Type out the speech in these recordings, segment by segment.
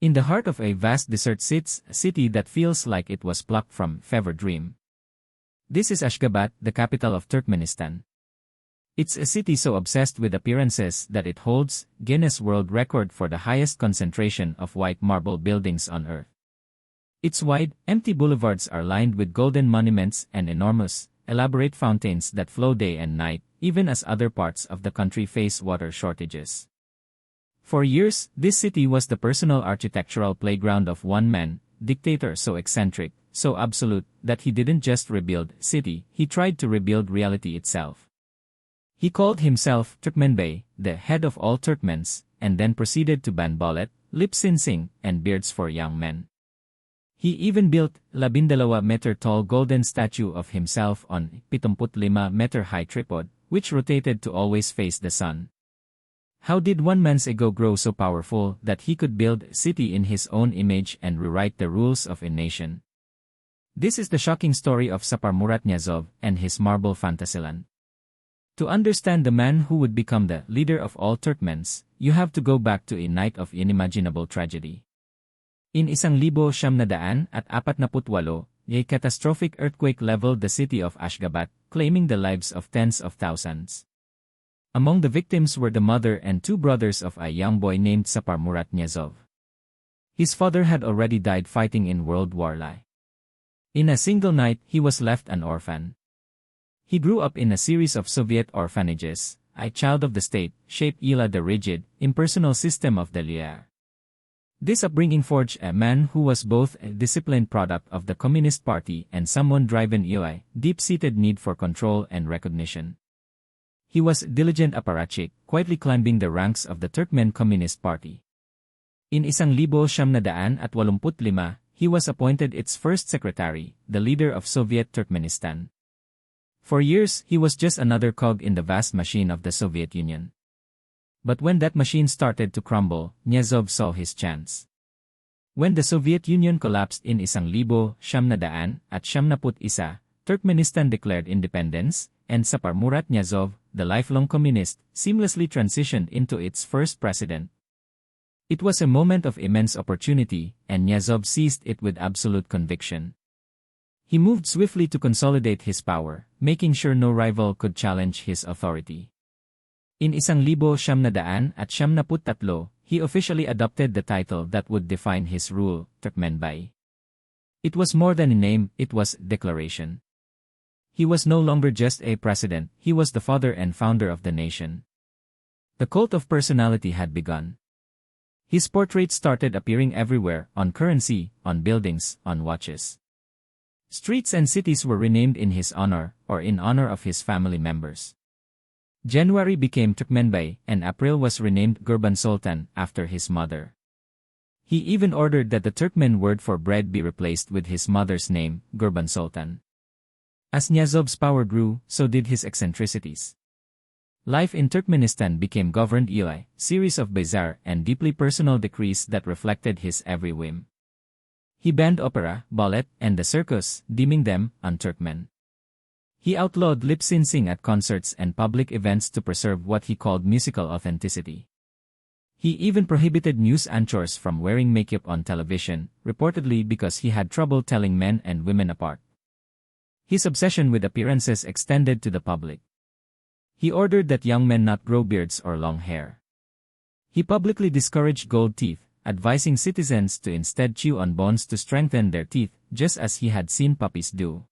In the heart of a vast desert sits a city that feels like it was plucked from a fever dream. This is Ashgabat, the capital of Turkmenistan. It's a city so obsessed with appearances that it holds Guinness World Record for the highest concentration of white marble buildings on Earth. Its wide, empty boulevards are lined with golden monuments and enormous, elaborate fountains that flow day and night, even as other parts of the country face water shortages. For years, this city was the personal architectural playground of one man, dictator so eccentric, so absolute, that he didn't just rebuild city, he tried to rebuild reality itself. He called himself Turkmenbey, the head of all Turkmens, and then proceeded to ban ballet, lip-syncing, and beards for young men. He even built 12-meter tall golden statue of himself on 75-meter high tripod, which rotated to always face the sun. How did one man's ego grow so powerful that he could build a city in his own image and rewrite the rules of a nation? This is the shocking story of Sapar Murat Knyazov and his marble Fantasyland. To understand the man who would become the leader of all Turkmens, you have to go back to a night of unimaginable tragedy. In 1948, a catastrophic earthquake leveled the city of Ashgabat, claiming the lives of tens of thousands. Among the victims were the mother and two brothers of a young boy named Sapar Murat Knyazov. His father had already died fighting in World War I. In a single night, he was left an orphan. He grew up in a series of Soviet orphanages, a child of the state, shaped Ila the rigid, impersonal system of the Liar. This upbringing forged a man who was both a disciplined product of the Communist Party and someone driven by a deep-seated need for control and recognition. He was a diligent apparatchik, quietly climbing the ranks of the Turkmen Communist Party. In 1985, he was appointed its first secretary, the leader of Soviet Turkmenistan. For years, he was just another cog in the vast machine of the Soviet Union. But when that machine started to crumble, Knyazov saw his chance. When the Soviet Union collapsed in 1991, Turkmenistan declared independence, and Sapar Murat Knyazov, the lifelong communist, seamlessly transitioned into its first president. It was a moment of immense opportunity, and Knyazov seized it with absolute conviction. He moved swiftly to consolidate his power, making sure no rival could challenge his authority. In 1993, he officially adopted the title that would define his rule, Turkmenbey. It was more than a name, it was a declaration. He was no longer just a president, he was the father and founder of the nation. The cult of personality had begun. His portrait started appearing everywhere, on currency, on buildings, on watches. Streets and cities were renamed in his honor, or in honor of his family members. January became Turkmenbey, and April was renamed Gurban Sultan, after his mother. He even ordered that the Turkmen word for bread be replaced with his mother's name, Gurban Sultan. As Knyazov's power grew, so did his eccentricities. Life in Turkmenistan became governed by a series of bizarre and deeply personal decrees that reflected his every whim. He banned opera, ballet, and the circus, deeming them un-Turkmen. He outlawed lip-syncing at concerts and public events to preserve what he called musical authenticity. He even prohibited news anchors from wearing makeup on television, reportedly because he had trouble telling men and women apart. His obsession with appearances extended to the public. He ordered that young men not grow beards or long hair. He publicly discouraged gold teeth, advising citizens to instead chew on bones to strengthen their teeth, just as he had seen puppies do.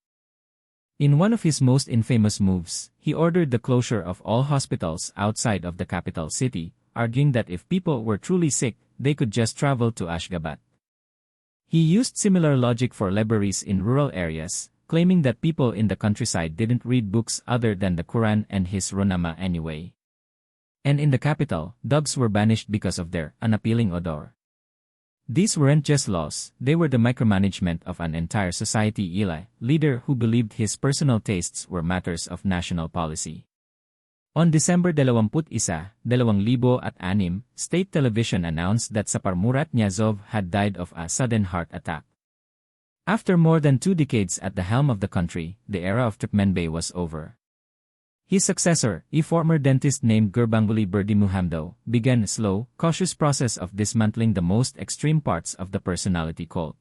In one of his most infamous moves, he ordered the closure of all hospitals outside of the capital city, arguing that if people were truly sick, they could just travel to Ashgabat. He used similar logic for libraries in rural areas, claiming that people in the countryside didn't read books other than the Quran and his Runama anyway. And in the capital, dogs were banished because of their unappealing odor. These weren't just laws, they were the micromanagement of an entire society. Eli, leader who believed his personal tastes were matters of national policy. On December 21, 2006, state television announced that Sapar Murat Knyazov had died of a sudden heart attack. After more than 2 decades at the helm of the country, the era of Turkmenbey was over. His successor, a former dentist named Gurbanguly Berdimuhamdo, began a slow, cautious process of dismantling the most extreme parts of the personality cult.